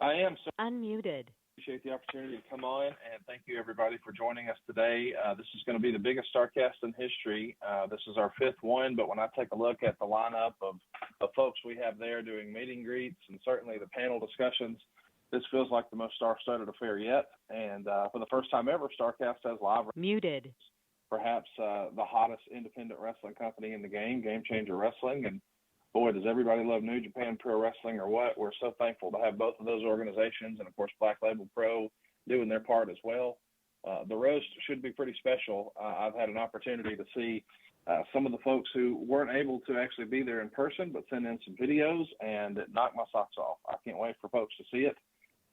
I am, sir. Unmuted. Appreciate the opportunity to come on, and thank you, everybody, for joining us today. This is going to be the biggest Starrcast in history. This is our fifth one, but when I take a look at the lineup of folks we have there doing meet and greets and certainly the panel discussions, this feels like the most star-studded affair yet. And for the first time ever, Starrcast has live. Muted. Perhaps the hottest independent wrestling company in the game, Game Changer Wrestling. And boy, does everybody love New Japan Pro Wrestling or what. We're so thankful to have both of those organizations and, of course, Black Label Pro doing their part as well. The roast should be pretty special. I've had an opportunity to see some of the folks who weren't able to actually be there in person but send in some videos, and it knocked my socks off. I can't wait for folks to see it.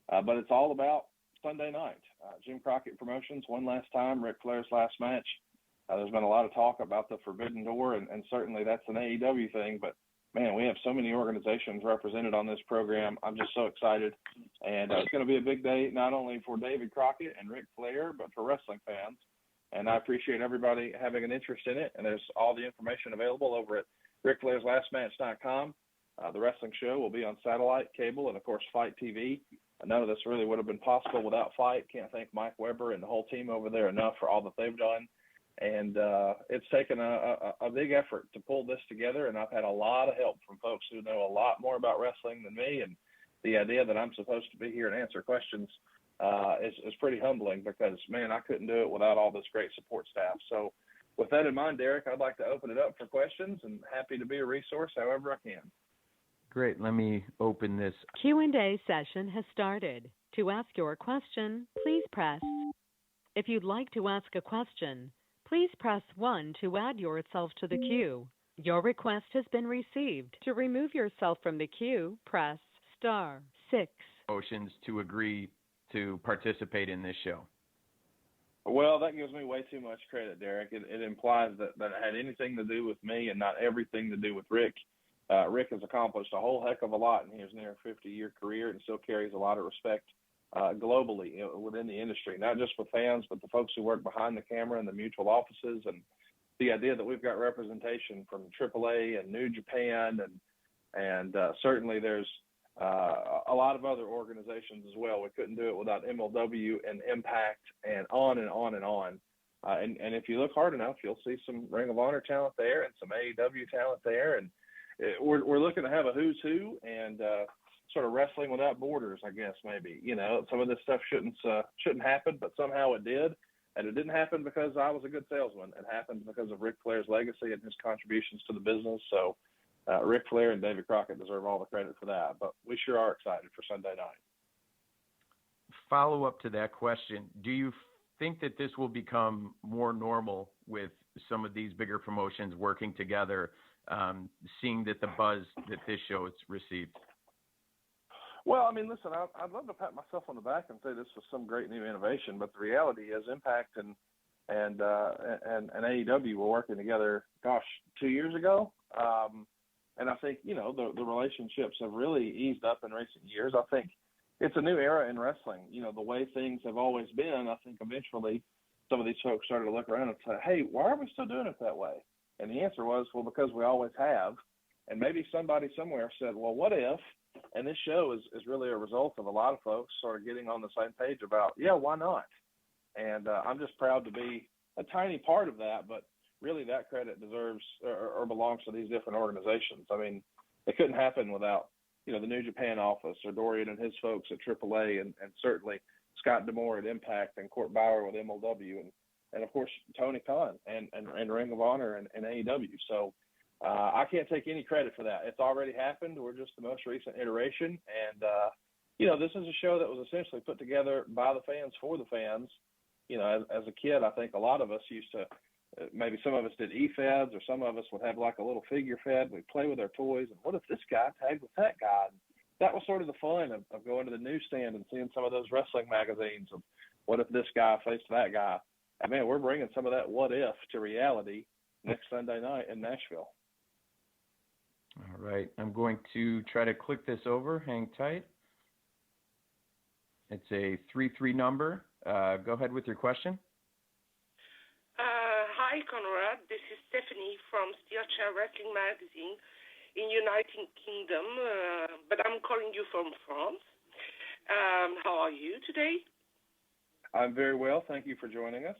But it's all about Sunday night. Jim Crockett Promotions, one last time, Ric Flairs' last match. There's been a lot of talk about the Forbidden Door, and certainly that's an AEW thing, but man, we have so many organizations represented on this program. I'm just so excited. And it's going to be a big day, not only for David Crockett and Ric Flair, but for wrestling fans. And I appreciate everybody having an interest in it. And there's all the information available over at RicFlairsLastMatch.com. The wrestling show will be on satellite, cable, and, of course, Fight TV. None of this really would have been possible without Fight. Can't thank Mike Weber and the whole team over there enough for all that they've done. And it's taken a big effort to pull this together, and I've had a lot of help from folks who know a lot more about wrestling than me, and the idea that I'm supposed to be here and answer questions is pretty humbling because, man, I couldn't do it without all this great support staff. So with that in mind, Derek, I'd like to open it up for questions, and happy to be a resource however I can. Great. Let me open this. Q&A session has started. To ask your question, please press. If you'd like to ask a question, please press 1 to add yourself to the queue. Your request has been received. To remove yourself from the queue, press *6. Motions to agree to participate in this show. Well, that gives me way too much credit, Derek. It implies that it had anything to do with me and not everything to do with Rick. Rick has accomplished a whole heck of a lot in his near 50-year career and still carries a lot of respect globally within the industry, not just with fans, but the folks who work behind the camera and the mutual offices, and the idea that we've got representation from AAA and New Japan, and certainly there's a lot of other organizations as well. We couldn't do it without MLW and Impact and on and on and on. And if you look hard enough, you'll see some Ring of Honor talent there and some AEW talent there, and we're looking to have a who's who and sort of wrestling without borders, I guess, maybe. You know, some of this stuff shouldn't happen, but somehow it did. And it didn't happen because I was a good salesman. It happened because of Ric Flair's legacy and his contributions to the business. So Ric Flair and David Crockett deserve all the credit for that. But we sure are excited for Sunday night. Follow up to that question. Do you think that this will become more normal with some of these bigger promotions working together, seeing that the buzz that this show has received? Well, I mean, listen, I'd love to pat myself on the back and say this was some great new innovation, but the reality is Impact and AEW were working together, 2 years ago. And I think, you know, the relationships have really eased up in recent years. I think it's a new era in wrestling. You know, the way things have always been, I think eventually some of these folks started to look around and say, hey, why are we still doing it that way? And the answer was, well, because we always have. And maybe somebody somewhere said, well, what if? And this show is really a result of a lot of folks sort of getting on the same page about, yeah, why not? And I'm just proud to be a tiny part of that, but really that credit deserves or belongs to these different organizations. I mean, it couldn't happen without, you know, the New Japan office or Dorian and his folks at AAA and certainly Scott D'Amore at Impact and Court Bauer with MLW and of course, Tony Khan and Ring of Honor and AEW. So I can't take any credit for that. It's already happened. We're just the most recent iteration. And, you know, this is a show that was essentially put together by the fans for the fans. You know, as a kid, I think a lot of us used to, maybe some of us did e-feds or some of us would have like a little figure fed. We'd play with our toys. And what if this guy tagged with that guy? And that was sort of the fun of going to the newsstand and seeing some of those wrestling magazines of what if this guy faced that guy. And, man, we're bringing some of that what if to reality next Sunday night in Nashville. All right. I'm going to try to click this over. Hang tight. It's a 33 number. Go ahead with your question. Hi, Conrad. This is Stephanie from Starrcast Wrestling Magazine in United Kingdom, but I'm calling you from France. How are you today? I'm very well. Thank you for joining us.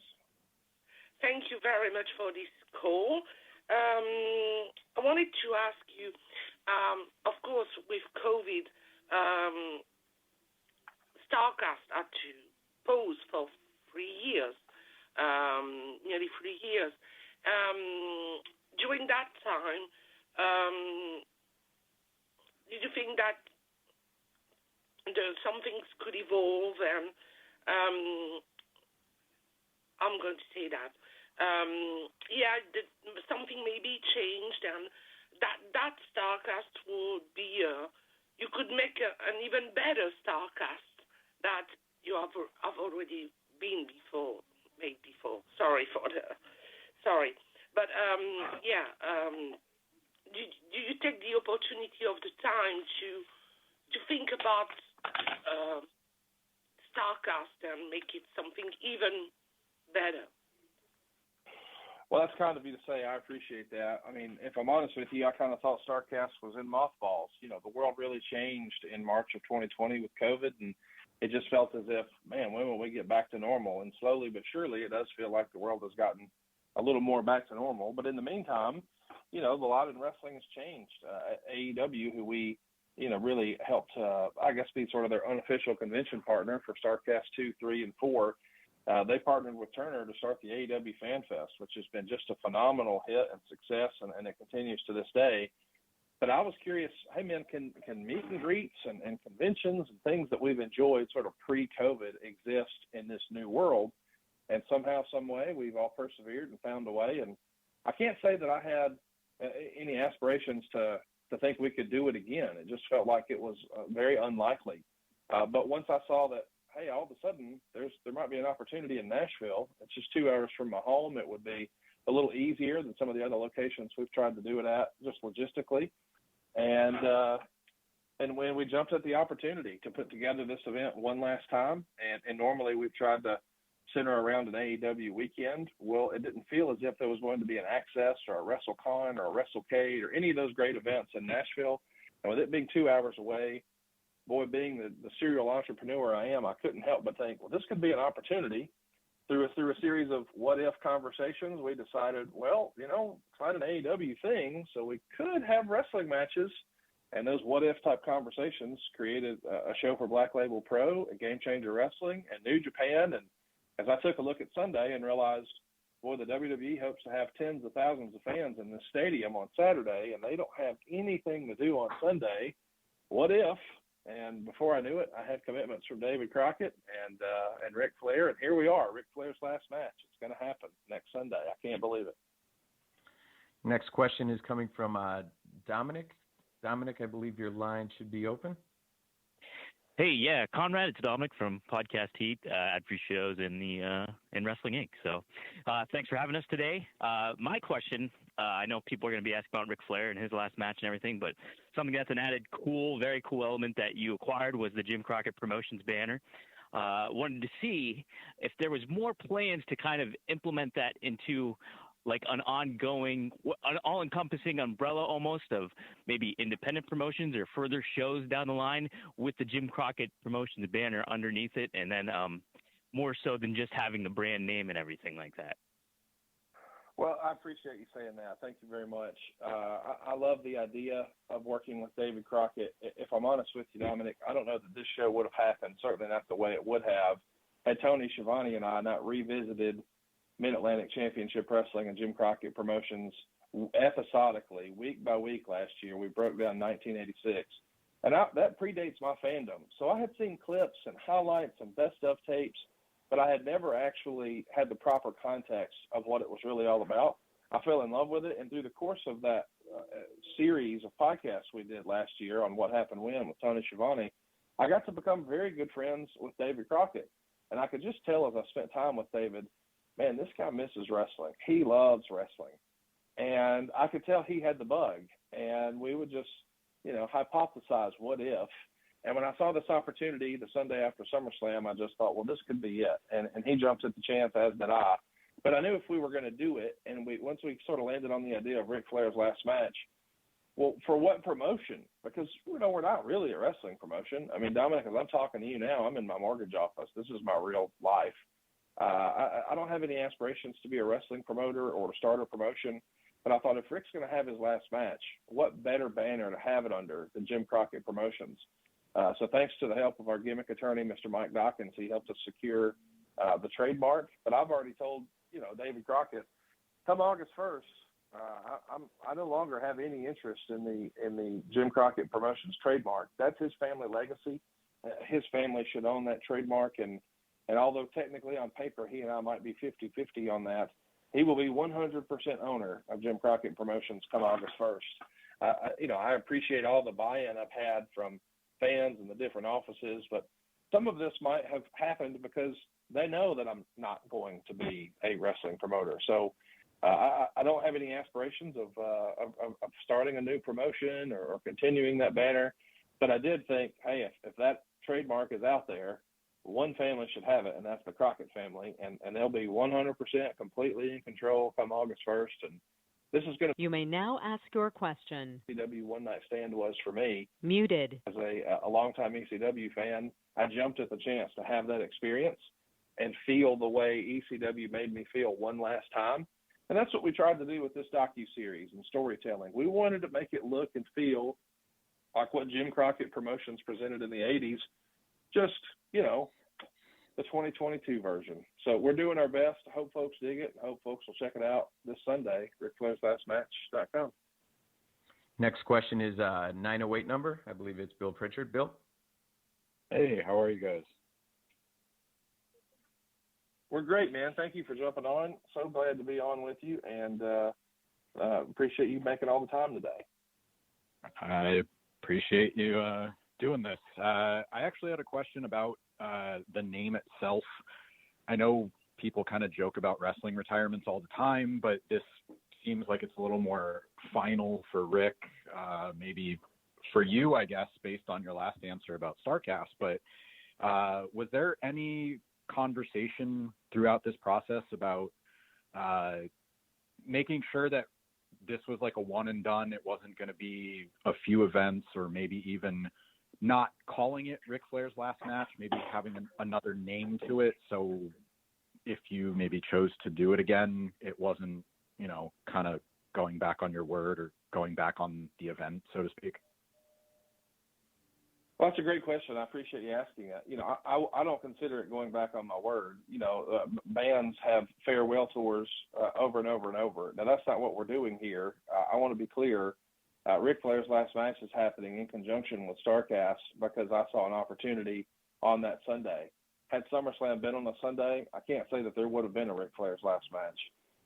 Thank you very much for this call. I wanted to ask you, of course, with COVID, Starrcast had to pause for 3 years, nearly 3 years. During that time, did you think that some things could evolve? And I'm going to say that. Something maybe changed, and that Starrcast would be, you could make an even better Starrcast that you have already been made before. Sorry. But, do you take the opportunity of the time to think about Starrcast and make it something even better? Well, that's kind of you to say. I appreciate that. I mean, if I'm honest with you, I kind of thought Starrcast was in mothballs. You know, the world really changed in March of 2020 with COVID, and it just felt as if, man, when will we get back to normal? And slowly but surely, it does feel like the world has gotten a little more back to normal. But in the meantime, you know, the lot in wrestling has changed. AEW, who we, you know, really helped, I guess, be sort of their unofficial convention partner for Starrcast 2, 3, and 4. They partnered with Turner to start the AEW Fan Fest, which has been just a phenomenal hit and success, and it continues to this day. But I was curious, hey, man, can meet and greets and conventions and things that we've enjoyed sort of pre-COVID exist in this new world? And somehow, some way, we've all persevered and found a way. And I can't say that I had any aspirations to think we could do it again. It just felt like it was very unlikely. But once I saw that, hey, all of a sudden there might be an opportunity in Nashville. It's just 2 hours from my home. It would be a little easier than some of the other locations we've tried to do it at, just logistically. And when we jumped at the opportunity to put together this event one last time, and normally we've tried to center around an AEW weekend. Well, it didn't feel as if there was going to be an Access or a WrestleCon or a WrestleCade or any of those great events in Nashville. And with it being 2 hours away, boy, being the serial entrepreneur I am, I couldn't help but think, well, this could be an opportunity. Through a series of what-if conversations, we decided, well, you know, it's not an AEW thing, so we could have wrestling matches. And those what-if type conversations created a show for Black Label Pro, a Game Changer Wrestling, and New Japan. And as I took a look at Sunday and realized, boy, the WWE hopes to have tens of thousands of fans in this stadium on Saturday, and they don't have anything to do on Sunday. What if? And before I knew it, I had commitments from David Crockett and Ric Flair, and here we are, Ric Flair's last match. It's going to happen next Sunday. I can't believe it. Next question is coming from Dominic. Dominic, I believe your line should be open. Hey, yeah, Conrad, it's Dominic from Podcast Heat, ad free shows in Wrestling Inc. So thanks for having us today. My question, I know people are going to be asking about Ric Flair and his last match and everything, but something that's an added very cool element that you acquired was the Jim Crockett Promotions banner. Wanted to see if there was more plans to kind of implement that into like an ongoing, an all-encompassing umbrella almost of maybe independent promotions or further shows down the line with the Jim Crockett Promotions banner underneath it, and then more so than just having the brand name and everything like that. Well, I appreciate you saying that. Thank you very much. I love the idea of working with David Crockett. If I'm honest with you, Dominic, I don't know that this show would have happened, certainly not the way it would have, had Tony Schiavone and I not revisited Mid-Atlantic Championship Wrestling and Jim Crockett Promotions episodically, week by week last year. We broke down 1986. And that predates my fandom. So I had seen clips and highlights and best of tapes, but I had never actually had the proper context of what it was really all about. I fell in love with it, and through the course of that series of podcasts we did last year on What Happened When with Tony Schiavone, I got to become very good friends with David Crockett. And I could just tell as I spent time with David, man, this guy misses wrestling. He loves wrestling. And I could tell he had the bug. And we would just, you know, hypothesize what if. And when I saw this opportunity the Sunday after SummerSlam, I just thought, well, this could be it. And he jumped at the chance, as did I. But I knew if we were going to do it, and once we sort of landed on the idea of Ric Flair's last match, well, for what promotion? Because, we're not really a wrestling promotion. I mean, Dominic, as I'm talking to you now, I'm in my mortgage office. This is my real life. I don't have any aspirations to be a wrestling promoter or to start a promotion, but I thought if Ric's going to have his last match, what better banner to have it under than Jim Crockett Promotions? So thanks to the help of our gimmick attorney, Mr. Mike Dawkins, he helped us secure the trademark. But I've already told, David Crockett, come August 1st, I no longer have any interest in the Jim Crockett Promotions trademark. That's his family legacy. His family should own that trademark, and although technically on paper he and I might be 50-50 on that, he will be 100% owner of Jim Crockett Promotions come August 1st. I appreciate all the buy-in I've had from fans in the different offices, but some of this might have happened because they know that I'm not going to be a wrestling promoter. So I don't have any aspirations of starting a new promotion or continuing that banner, but I did think, hey, if that trademark is out there, one family should have it, and that's the Crockett family, and they'll be 100% completely in control come August 1st. And this is going to. You may now ask your question. ECW one night stand was for me. Muted. As a longtime ECW fan, I jumped at the chance to have that experience and feel the way ECW made me feel one last time. And that's what we tried to do with this docu-series and storytelling. We wanted to make it look and feel like what Jim Crockett Promotions presented in the 80s, just, the 2022 version. So we're doing our best. I hope folks dig it. I hope folks will check it out this Sunday, RicFlairsLastMatch.com. Next question is 908 number. I believe it's Bill Pritchard. Bill? Hey, how are you guys? We're great, man. Thank you for jumping on. So glad to be on with you, and appreciate you making all the time today. I appreciate you doing this. I actually had a question about the name itself. I know people kind of joke about wrestling retirements all the time, but this seems like it's a little more final for Ric, maybe for you, I guess, based on your last answer about Starrcast. But was there any conversation throughout this process about making sure that this was like a one and done? It wasn't going to be a few events, or maybe even not calling it Ric Flair's last match, maybe having another name to it. So if you maybe chose to do it again, it wasn't, kind of going back on your word or going back on the event, so to speak. Well, that's a great question. I appreciate you asking that. I don't consider it going back on my word. Bands have farewell tours over and over and over. Now, that's not what we're doing here. I want to be clear. Ric Flair's last match is happening in conjunction with Starrcast because I saw an opportunity on that Sunday. Had SummerSlam been on a Sunday, I can't say that there would have been a Ric Flair's last match.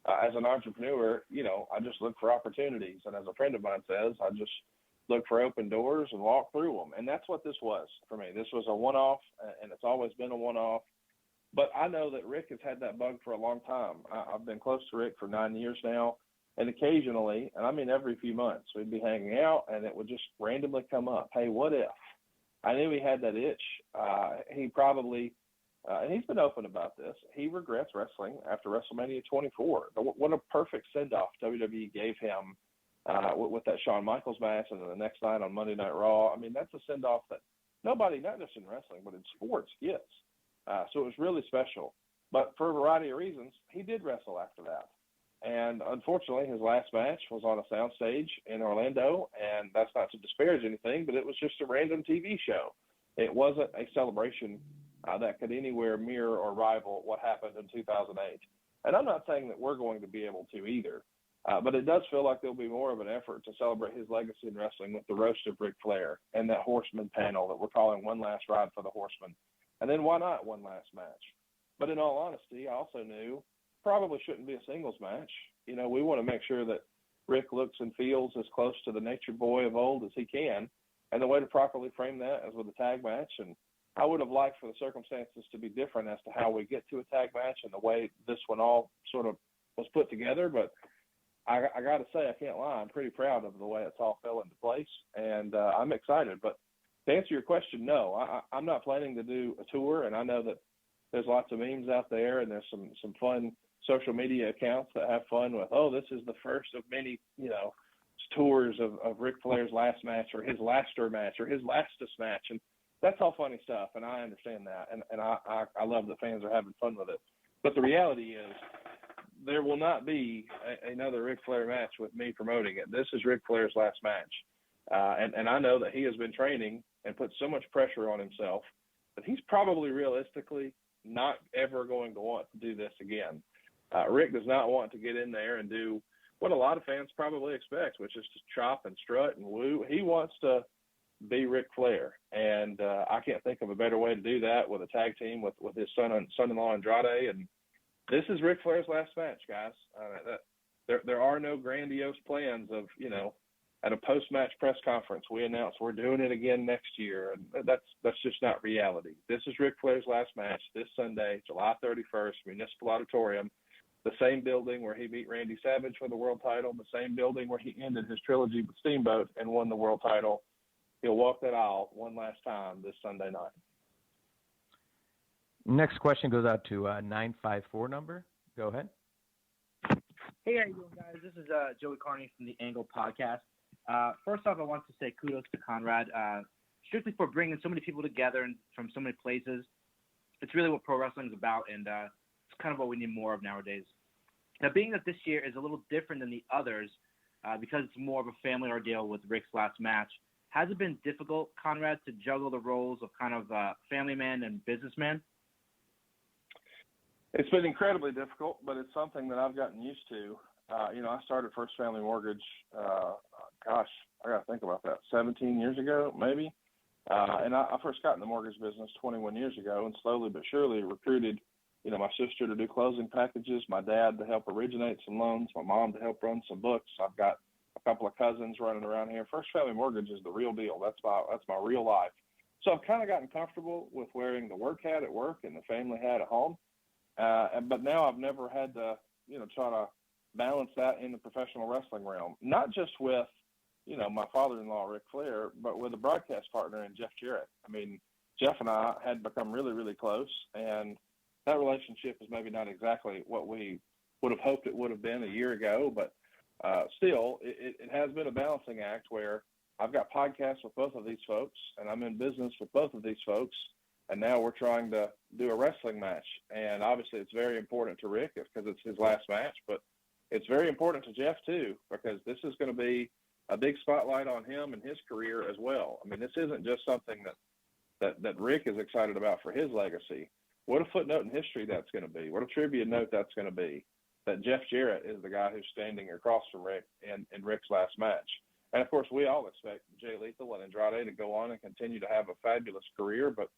As an entrepreneur, I just look for opportunities. And as a friend of mine says, I just look for open doors and walk through them. And that's what this was for me. This was a one-off, and it's always been a one-off. But I know that Ric has had that bug for a long time. I've been close to Ric for 9 years now. And occasionally, and I mean every few months, we'd be hanging out, and it would just randomly come up. Hey, what if? I knew he had that itch. He probably, and he's been open about this, he regrets wrestling after WrestleMania 24. What a perfect send-off WWE gave him with that Shawn Michaels match, and then the next night on Monday Night Raw. I mean, that's a send-off that nobody, not just in wrestling, but in sports, gets. So it was really special. But for a variety of reasons, he did wrestle after that. And unfortunately, his last match was on a soundstage in Orlando, and that's not to disparage anything, but it was just a random TV show. It wasn't a celebration that could anywhere mirror or rival what happened in 2008. And I'm not saying that we're going to be able to either, but it does feel like there'll be more of an effort to celebrate his legacy in wrestling with the roast of Ric Flair and that Horseman panel that we're calling One Last Ride for the Horseman. And then why not one last match? But in all honesty, I also knew probably shouldn't be a singles match. We want to make sure that Ric looks and feels as close to the Nature Boy of old as he can. And the way to properly frame that is with a tag match. And I would have liked for the circumstances to be different as to how we get to a tag match and the way this one all sort of was put together. But I got to say, I can't lie, I'm pretty proud of the way it's all fell into place. And I'm excited. But to answer your question, no, I'm not planning to do a tour. And I know that there's lots of memes out there, and there's some fun social media accounts that have fun with, this is the first of many, tours of Ric Flair's last match or his laster match or his lastest match. And that's all funny stuff, and I understand that. And I love that fans are having fun with it. But the reality is there will not be another Ric Flair match with me promoting it. This is Ric Flair's last match. And I know that he has been training and put so much pressure on himself that he's probably realistically not ever going to want to do this again. Rick does not want to get in there and do what a lot of fans probably expect, which is to chop and strut and woo. He wants to be Ric Flair, and I can't think of a better way to do that with a tag team with his son-in-law Andrade. And this is Ric Flair's last match, guys. There are no grandiose plans of, at a post-match press conference, we announce we're doing it again next year, and that's just not reality. This is Ric Flair's last match this Sunday, July 31st, Municipal Auditorium, the same building where he beat Randy Savage for the world title, the same building where he ended his trilogy with Steamboat and won the world title. He'll walk that aisle one last time this Sunday night. Next question goes out to 954 number. Go ahead. Hey, how you doing, guys? This is Joey Carney from the Angle Podcast. First off, I want to say kudos to Conrad, strictly for bringing so many people together and from so many places. It's really what pro wrestling is about, and it's kind of what we need more of nowadays. Now, being that this year is a little different than the others, because it's more of a family ordeal with Rick's last match, has it been difficult, Conrad, to juggle the roles of kind of family man and businessman? It's been incredibly difficult, but it's something that I've gotten used to. I started First Family Mortgage, I got to think about that, 17 years ago, maybe. And I first got in the mortgage business 21 years ago, and slowly but surely recruited, my sister to do closing packages, my dad to help originate some loans, my mom to help run some books. I've got a couple of cousins running around here. First Family Mortgage is the real deal. That's my real life. So I've kind of gotten comfortable with wearing the work hat at work and the family hat at home. But now I've never had to, try to balance that in the professional wrestling realm, not just with, my father-in-law, Ric Flair, but with a broadcast partner in Jeff Jarrett. I mean, Jeff and I had become really, really close, and that relationship is maybe not exactly what we would have hoped it would have been a year ago, but still, it has been a balancing act where I've got podcasts with both of these folks, and I'm in business with both of these folks, and now we're trying to do a wrestling match. And obviously it's very important to Rick because it's his last match, but it's very important to Jeff too, because this is going to be a big spotlight on him and his career as well. I mean, this isn't just something that Rick is excited about for his legacy. What a footnote in history that's going to be. What a trivia note that's going to be, that Jeff Jarrett is the guy who's standing across from Rick in Rick's last match. And, of course, we all expect Jay Lethal and Andrade to go on and continue to have a fabulous career. But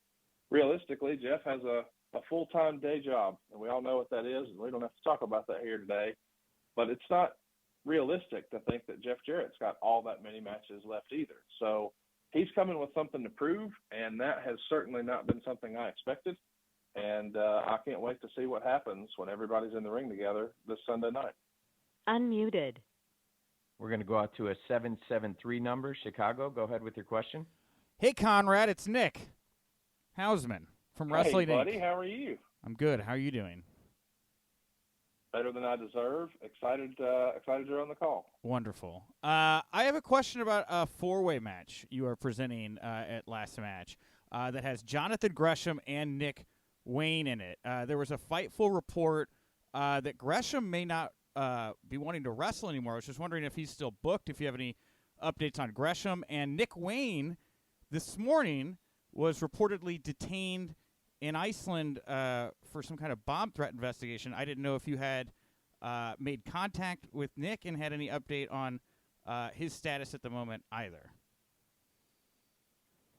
realistically, Jeff has a full-time day job, and we all know what that is, and we don't have to talk about that here today. But it's not realistic to think that Jeff Jarrett's got all that many matches left either. So he's coming with something to prove, and that has certainly not been something I expected. And I can't wait to see what happens when everybody's in the ring together this Sunday night. Unmuted. We're going to go out to a 773 number, Chicago. Go ahead with your question. Hey, Conrad, it's Nick Hausman from Wrestling Hey, buddy, Inc. how are you? I'm good. How are you doing? Better than I deserve. Excited you're on the call. Wonderful. I have a question about a four-way match you are presenting at last match that has Jonathan Gresham and Nick Wayne in it. There was a Fightful report that Gresham may not be wanting to wrestle anymore. I was just wondering if he's still booked, if you have any updates on Gresham. And Nick Wayne this morning was reportedly detained in Iceland for some kind of bomb threat investigation. I didn't know if you had made contact with Nick and had any update on his status at the moment either.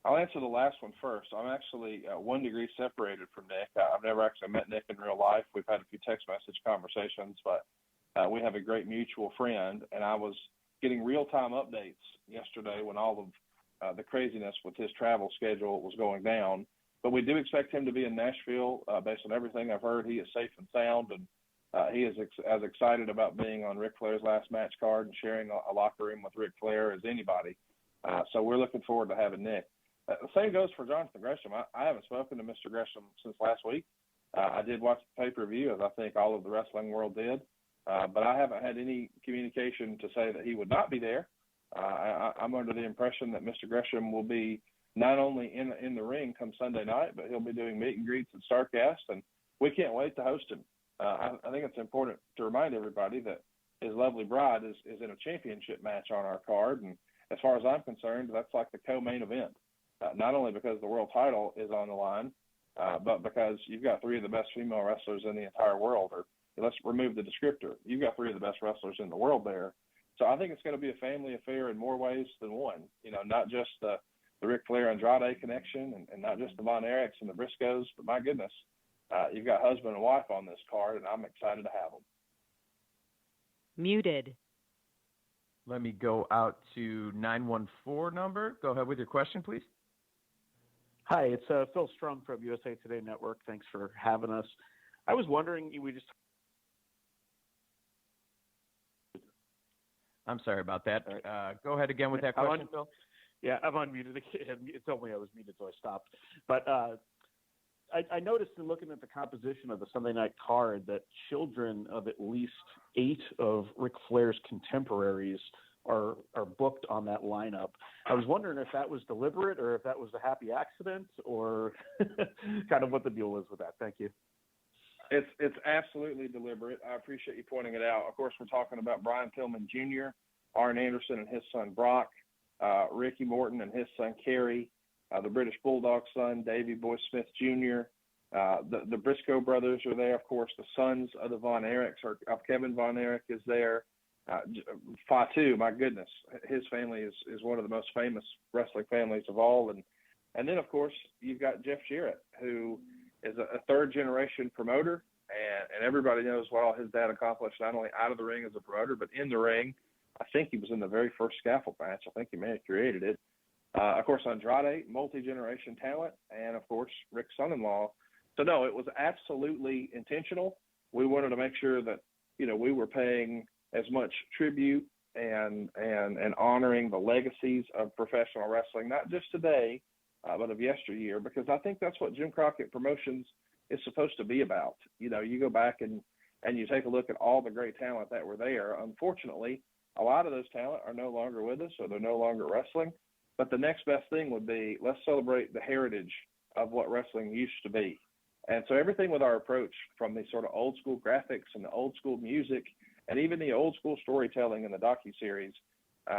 I'll answer the last one first. I'm actually 1 degree separated from Nick. I've never actually met Nick in real life. We've had a few text message conversations, but we have a great mutual friend, and I was getting real-time updates yesterday when all of the craziness with his travel schedule was going down. But we do expect him to be in Nashville. Based on everything I've heard, he is safe and sound, and he is as excited about being on Ric Flair's last match card and sharing a locker room with Ric Flair as anybody. So we're looking forward to having Nick. The same goes for Jonathan Gresham. I haven't spoken to Mr. Gresham since last week. I did watch the pay-per-view, as I think all of the wrestling world did, but I haven't had any communication to say that he would not be there. I'm under the impression that Mr. Gresham will be not only in the ring come Sunday night, but he'll be doing meet and greets at Starrcast, and we can't wait to host him. I think it's important to remind everybody that his lovely bride is in a championship match on our card, and as far as I'm concerned, that's like the co-main event, not only because the world title is on the line, but because you've got three of the best female wrestlers in the entire world, or let's remove the descriptor. You've got three of the best wrestlers in the world there. So I think it's going to be a family affair in more ways than one, not just the Ric Flair Andrade connection and not just the Von Erichs and the Briscoes, but my goodness, you've got husband and wife on this card, and I'm excited to have them. Muted. Let me go out to 914 number. Go ahead with your question, please. Hi, it's Phil Strum from USA Today Network. Thanks for having us. I was wondering, I'm sorry about that. Go ahead again with that question, Phil. Yeah, I'm unmuted. It told me I was muted, so I stopped. But I noticed in looking at the composition of the Sunday night card that children of at least 8 of Ric Flair's contemporaries are booked on that lineup. I was wondering if that was deliberate or if that was a happy accident or kind of what the deal was with that. Thank you. It's absolutely deliberate. I appreciate you pointing it out. Of course, we're talking about Brian Pillman Jr., Arn Anderson and his son Brock, Ricky Morton and his son Kerry, the British Bulldog's son Davey Boy Smith Jr., the Briscoe brothers are there. Of course, the sons of the Von Erichs, of Kevin Von Erich is there. Fatu, my goodness, his family is one of the most famous wrestling families of all. And then, of course, you've got Jeff Jarrett, who is a third-generation promoter, and everybody knows what all his dad accomplished, not only out of the ring as a promoter, but in the ring. I think he was in the very first scaffold match. I think he may have created it. Of course, Andrade, multi-generation talent, and, of course, Rick's son-in-law. So, no, it was absolutely intentional. We wanted to make sure that, we were paying as much tribute and honoring the legacies of professional wrestling, not just today, but of yesteryear, because I think that's what Jim Crockett Promotions is supposed to be about. You go back and you take a look at all the great talent that were there. Unfortunately, a lot of those talent are no longer with us, or they're no longer wrestling. But the next best thing would be, let's celebrate the heritage of what wrestling used to be. And so everything with our approach, from the sort of old school graphics and the old school music, and even the old school storytelling in the docuseries,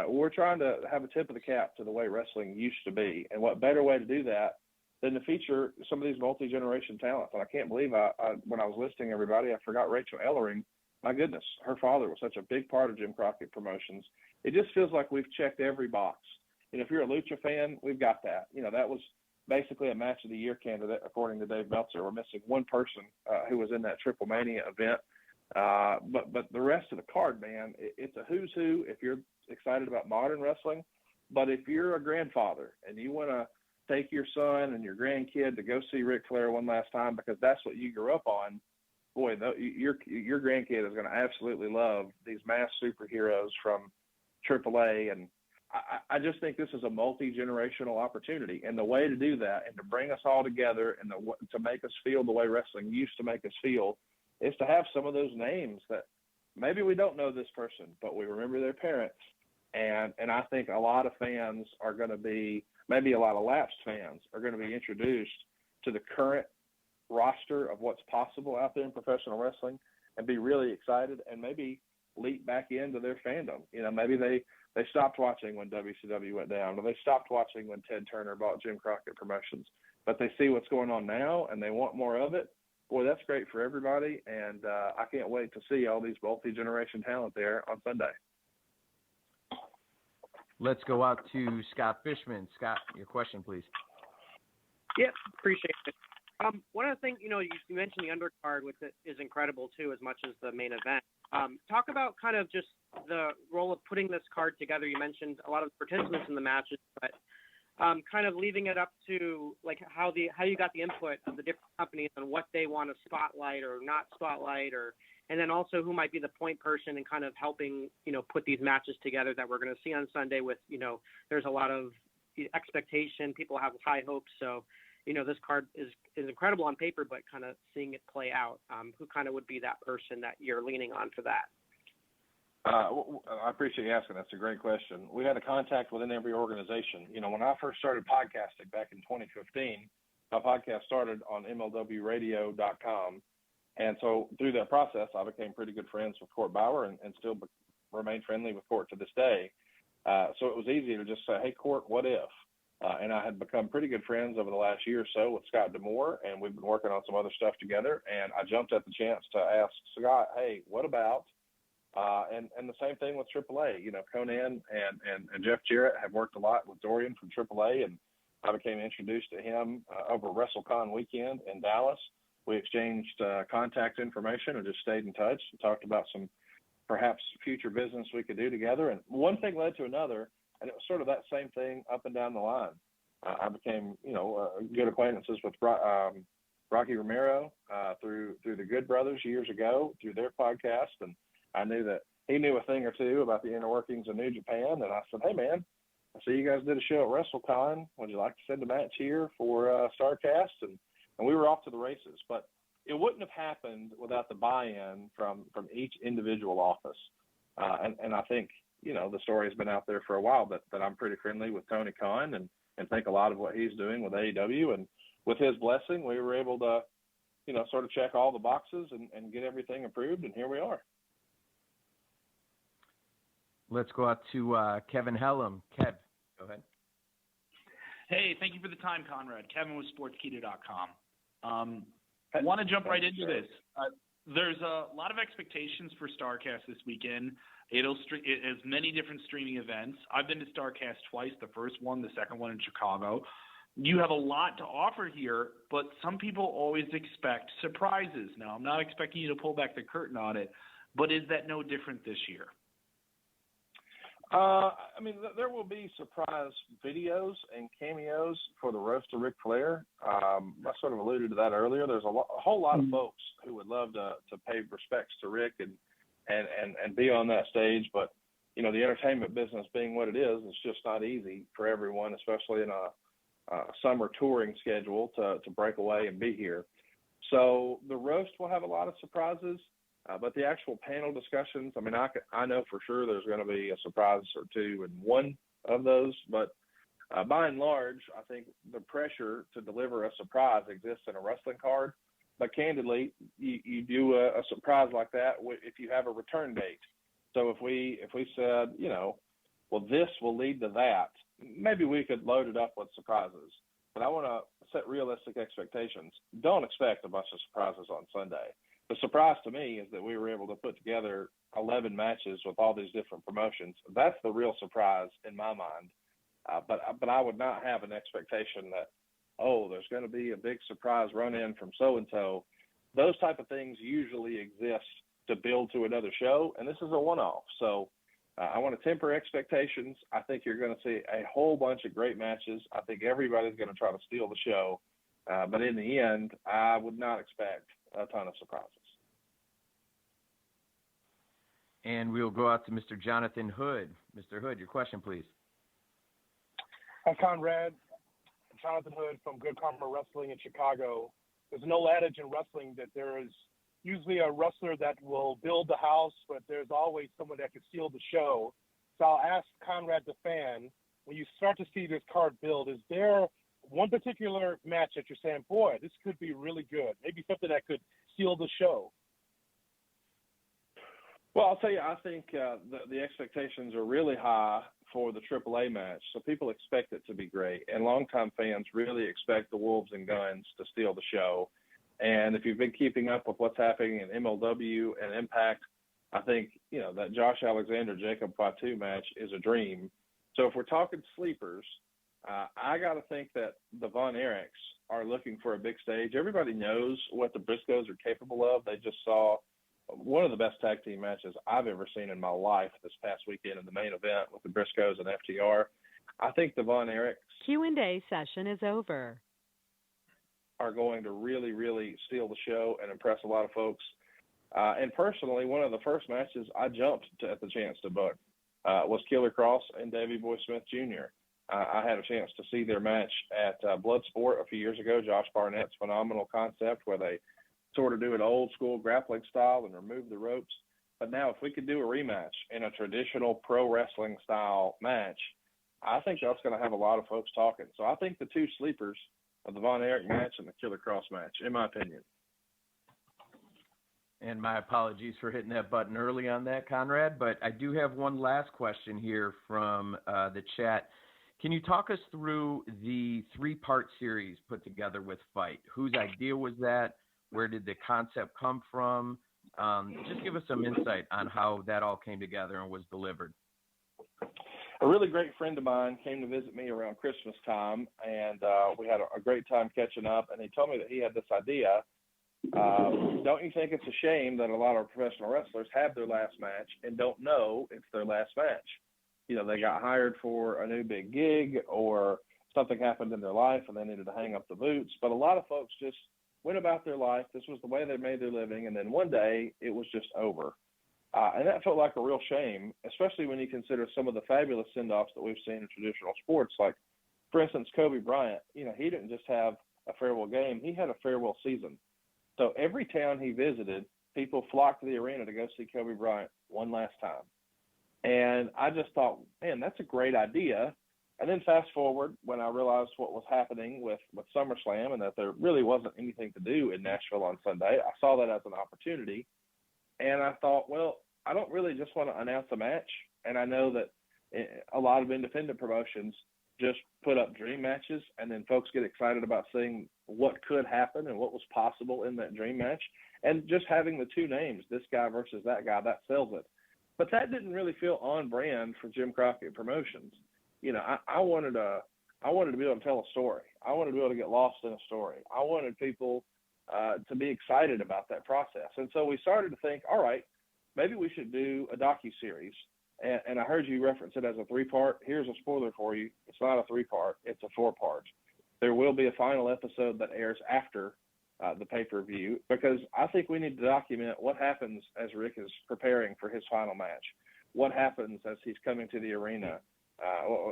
we're trying to have a tip of the cap to the way wrestling used to be. And what better way to do that than to feature some of these multi-generation talents? And I can't believe when I was listing everybody, I forgot Rachel Ellering. My goodness, her father was such a big part of Jim Crockett Promotions. It just feels like we've checked every box. If you're a Lucha fan, we've got that. That was basically a match of the year candidate, according to Dave Meltzer. We're missing one person who was in that Triple Mania event. But the rest of the card, man, it's a who's who if you're excited about modern wrestling. But if you're a grandfather and you want to take your son and your grandkid to go see Ric Flair one last time because that's what you grew up on, boy, your grandkid is going to absolutely love these masked superheroes from AAA. And I just think this is a multi-generational opportunity. And the way to do that and to bring us all together and to make us feel the way wrestling used to make us feel is to have some of those names that maybe we don't know this person, but we remember their parents. And I think a lot of fans are going to be, maybe a lot of lapsed fans are going to be introduced to the current roster of what's possible out there in professional wrestling and be really excited and maybe leap back into their fandom. Maybe they stopped watching when WCW went down, or they stopped watching when Ted Turner bought Jim Crockett Promotions, but they see what's going on now and they want more of it. Boy, that's great for everybody, and I can't wait to see all these multi-generation talent there on Sunday. Let's go out to Scott Fishman. Scott, your question, please. Yeah, appreciate it. One of the things, you mentioned the undercard, which is incredible, too, as much as the main event. Talk about kind of just the role of putting this card together. You mentioned a lot of participants in the matches, but kind of leaving it up to like how you got the input of the different companies and what they want to spotlight or not spotlight, and then also who might be the point person and kind of helping, put these matches together that we're going to see on Sunday with, there's a lot of expectation. People have high hopes. So, this card is incredible on paper, but kind of seeing it play out, who kind of would be that person that you're leaning on for that? I appreciate you asking. That's a great question. We had a contact within every organization. When I first started podcasting back in 2015, my podcast started on MLWradio.com. And so through that process, I became pretty good friends with Court Bauer and still remain friendly with Court to this day. So it was easy to just say, hey, Court, what if? And I had become pretty good friends over the last year or so with Scott Demore, and we've been working on some other stuff together. And I jumped at the chance to ask Scott, hey, what about? And the same thing with AAA. Conan and Jeff Jarrett have worked a lot with Dorian from AAA, and I became introduced to him over WrestleCon weekend in Dallas. We exchanged contact information and just stayed in touch and talked about some perhaps future business we could do together. And one thing led to another, and it was sort of that same thing up and down the line. I became, good acquaintances with Rocky Romero through the Good Brothers years ago through their podcast, and I knew that he knew a thing or two about the inner workings of New Japan. And I said, hey, man, I see you guys did a show at WrestleCon. Would you like to send a match here for Starrcast? And we were off to the races. But it wouldn't have happened without the buy-in from each individual office. And I think, the story has been out there for a while that I'm pretty friendly with Tony Khan and think a lot of what he's doing with AEW. And with his blessing, we were able to, sort of check all the boxes and get everything approved. And here we are. Let's go out to Kevin Hellam. Kev, go ahead. Hey, thank you for the time, Conrad. Kevin with SportsKeeda.com. I want to jump right into this. There's a lot of expectations for Starrcast this weekend. It'll as many different streaming events. I've been to Starrcast twice, the first one, the second one in Chicago. You have a lot to offer here, but some people always expect surprises. Now, I'm not expecting you to pull back the curtain on it, but is that no different this year? There will be surprise videos and cameos for the roast of Ric Flair. I sort of alluded to that earlier. There's a whole lot of folks who would love to pay respects to Rick and be on that stage. But, the entertainment business being what it is, it's just not easy for everyone, especially in a summer touring schedule to break away and be here. So the roast will have a lot of surprises. But the actual panel discussions, I know for sure there's going to be a surprise or two in one of those. But by and large, I think the pressure to deliver a surprise exists in a wrestling card. But candidly, you do a surprise like that if you have a return date. So if we said, this will lead to that, maybe we could load it up with surprises. But I want to set realistic expectations. Don't expect a bunch of surprises on Sunday. The surprise to me is that we were able to put together 11 matches with all these different promotions. That's the real surprise in my mind. But I would not have an expectation that, there's going to be a big surprise run-in from so-and-so. Those type of things usually exist to build to another show, and this is a one-off. So I want to temper expectations. I think you're going to see a whole bunch of great matches. I think everybody's going to try to steal the show. But in the end, I would not expect a ton of surprises. And we'll go out to Mr. Jonathan Hood. Mr. Hood, your question, please. Hi, Conrad. Jonathan Hood from Good Karma Wrestling in Chicago. There's an old adage in wrestling that there is usually a wrestler that will build the house, but there's always someone that can steal the show. So I'll ask Conrad the fan, when you start to see this card build, is there one particular match that you're saying, boy, this could be really good, maybe something that could steal the show? Well, I'll tell you, I think the expectations are really high for the AAA match, so people expect it to be great. And longtime fans really expect the Wolves and Guns to steal the show. And if you've been keeping up with what's happening in MLW and Impact, I think, that Josh Alexander-Jacob Fatu match is a dream. So if we're talking sleepers, I got to think that the Von Erichs are looking for a big stage. Everybody knows what the Briscoes are capable of. They just saw one of the best tag team matches I've ever seen in my life this past weekend in the main event with the Briscoes and FTR. I think the Von Erichs Q&A session is over. Are going to really, really steal the show and impress a lot of folks. And personally, one of the first matches I jumped at the chance to book was Killer Cross and Davey Boy Smith Jr. I had a chance to see their match at Bloodsport a few years ago, Josh Barnett's phenomenal concept where they sort of do it old school grappling style and remove the ropes. But now if we could do a rematch in a traditional pro wrestling style match, I think that's going to have a lot of folks talking. So I think the two sleepers are the Von Erich match and the Killer Cross match, in my opinion. And my apologies for hitting that button early on that, Conrad, but I do have one last question here from the chat. Can you talk us through the 3-part series put together with Fight? Whose idea was that? Where did the concept come from? Just give us some insight on how that all came together and was delivered. A really great friend of mine came to visit me around Christmas time, and we had a great time catching up, and he told me that he had this idea. Don't you think it's a shame that a lot of professional wrestlers have their last match and don't know it's their last match? You know, they got hired for a new big gig or something happened in their life and they needed to hang up the boots. But a lot of folks just went about their life. This was the way they made their living. And then one day it was just over. And that felt like a real shame, especially when you consider some of the fabulous send-offs that we've seen in traditional sports. Like, for instance, Kobe Bryant, you know, he didn't just have a farewell game. He had a farewell season. So every town he visited, people flocked to the arena to go see Kobe Bryant one last time. And I just thought, man, that's a great idea. And then fast forward, when I realized what was happening with SummerSlam and that there really wasn't anything to do in Nashville on Sunday, I saw that as an opportunity. And I thought, well, I don't really just want to announce a match. And I know that a lot of independent promotions just put up dream matches, and then folks get excited about seeing what could happen and what was possible in that dream match. And just having the two names, this guy versus that guy, that sells it. But that didn't really feel on brand for Jim Crockett Promotions. You know, I wanted to be able to tell a story. I wanted to be able to get lost in a story. I wanted people to be excited about that process. And so we started to think, all right, maybe we should do a docuseries. And I heard you reference it as a 3-part. Here's a spoiler for you. It's not a 3-part. It's a 4-part. There will be a final episode that airs after the pay-per-view, because I think we need to document what happens as Rick is preparing for his final match. What happens as he's coming to the arena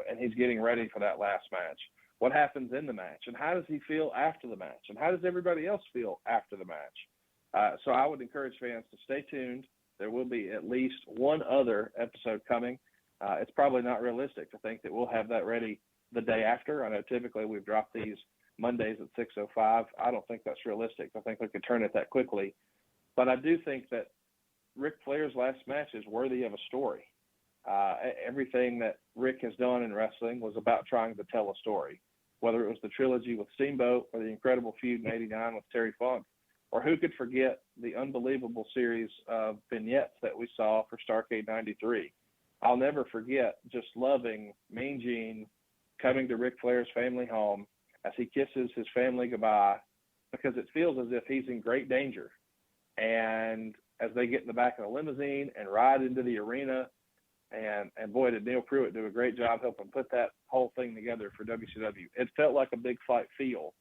and he's getting ready for that last match. What happens in the match, and how does he feel after the match, and how does everybody else feel after the match? So I would encourage fans to stay tuned. There will be at least one other episode coming. It's probably not realistic to think that we'll have that ready the day after. I know typically we've dropped these Mondays at 6:05. I don't think that's realistic. I think we could turn it that quickly. But I do think that Ric Flair's last match is worthy of a story. Everything that Rick has done in wrestling was about trying to tell a story, whether it was the trilogy with Steamboat or the incredible feud in '89 with Terry Funk, or who could forget the unbelievable series of vignettes that we saw for Starrcade '93. I'll never forget just loving Mean Gene coming to Ric Flair's family home as he kisses his family goodbye, because it feels as if he's in great danger. And as they get in the back of the limousine and ride into the arena, and boy, did Neil Pruitt do a great job helping put that whole thing together for WCW. It felt like a big fight feel.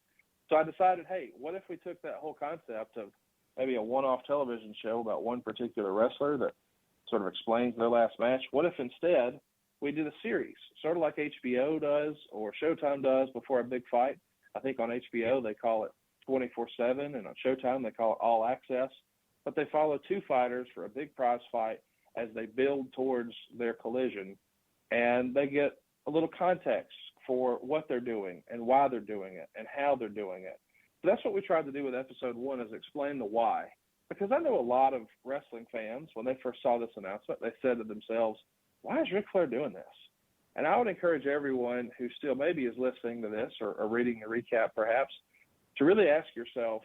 So I decided, hey, what if we took that whole concept of maybe a one-off television show about one particular wrestler that sort of explains their last match? What if instead we did a series, sort of like HBO does or Showtime does before a big fight? I think on HBO they call it 24/7, and on Showtime they call it All Access. But they follow two fighters for a big prize fight as they build towards their collision, and they get a little context for what they're doing and why they're doing it and how they're doing it. So that's what we tried to do with episode 1, is explain the why. Because I know a lot of wrestling fans, when they first saw this announcement, they said to themselves, why is Ric Flair doing this? And I would encourage everyone who still maybe is listening to this or reading a recap perhaps to really ask yourself,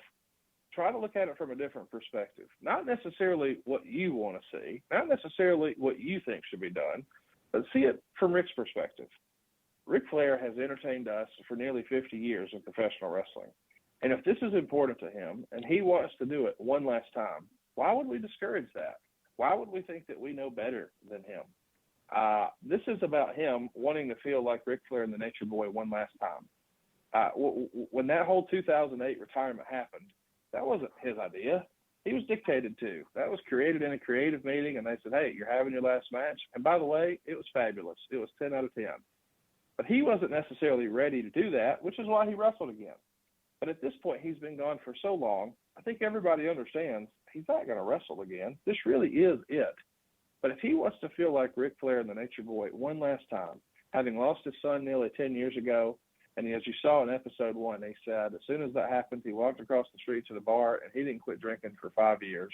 try to look at it from a different perspective. Not necessarily what you want to see, not necessarily what you think should be done, but see it from Ric's perspective. Ric Flair has entertained us for nearly 50 years in professional wrestling. And if this is important to him and he wants to do it one last time, why would we discourage that? Why would we think that we know better than him? This is about him wanting to feel like Ric Flair and the Nature Boy one last time. When that whole 2008 retirement happened, that wasn't his idea. He was dictated to. That was created in a creative meeting, and they said, hey, you're having your last match. And by the way, it was fabulous. It was 10 out of 10. But he wasn't necessarily ready to do that, which is why he wrestled again. But at this point, he's been gone for so long, I think everybody understands he's not going to wrestle again. This really is it. But if he wants to feel like Ric Flair and the Nature Boy one last time, having lost his son nearly 10 years ago, and as you saw in episode 1, he said as soon as that happened, he walked across the street to the bar and he didn't quit drinking for 5 years.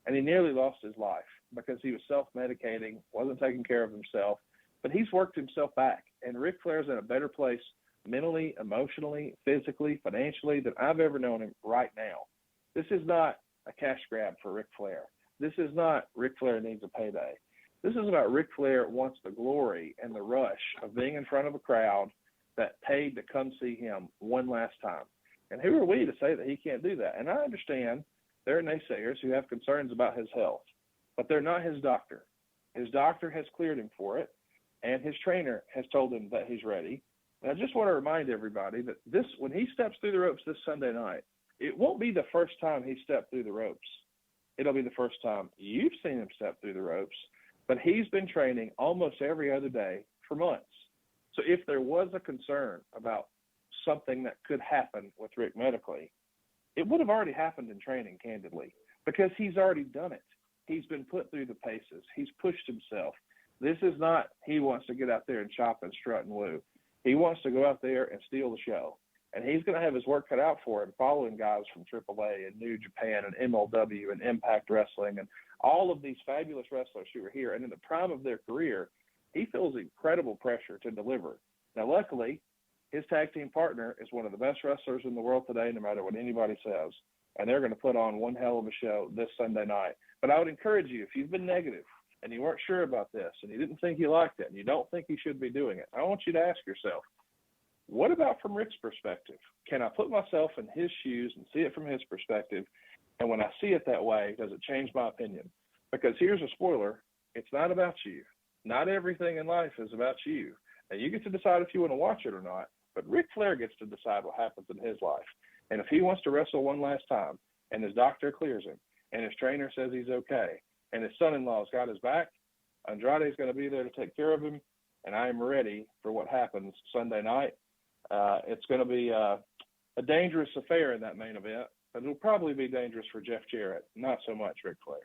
And he nearly lost his life because he was self-medicating, wasn't taking care of himself. But he's worked himself back. And Ric Flair's in a better place mentally, emotionally, physically, financially than I've ever known him right now. This is not a cash grab for Ric Flair. This is not Ric Flair needs a payday. This is about Ric Flair wants the glory and the rush of being in front of a crowd that paid to come see him one last time. And who are we to say that he can't do that? And I understand there are naysayers who have concerns about his health, but they're not his doctor. His doctor has cleared him for it, and his trainer has told him that he's ready. And I just want to remind everybody that when he steps through the ropes this Sunday night, it won't be the first time he stepped through the ropes. It'll be the first time you've seen him step through the ropes, but he's been training almost every other day for months. So if there was a concern about something that could happen with Rick medically, it would have already happened in training, candidly, because he's already done it. He's been put through the paces. He's pushed himself. This is not he wants to get out there and chop and strut and woo. He wants to go out there and steal the show. And he's going to have his work cut out for him, following guys from AAA and New Japan and MLW and Impact Wrestling and all of these fabulous wrestlers who are here. And in the prime of their career, he feels incredible pressure to deliver. Now, luckily, his tag team partner is one of the best wrestlers in the world today, no matter what anybody says. And they're going to put on one hell of a show this Sunday night. But I would encourage you, if you've been negative and you weren't sure about this and you didn't think you liked it and you don't think you should be doing it, I want you to ask yourself, what about from Rick's perspective? Can I put myself in his shoes and see it from his perspective? And when I see it that way, does it change my opinion? Because here's a spoiler. It's not about you. Not everything in life is about you. And you get to decide if you want to watch it or not. But Ric Flair gets to decide what happens in his life. And if he wants to wrestle one last time and his doctor clears him and his trainer says he's okay and his son-in-law's got his back, Andrade's going to be there to take care of him. And I am ready for what happens Sunday night. It's going to be a dangerous affair in that main event, but it'll probably be dangerous for Jeff Jarrett, not so much Ric Flair.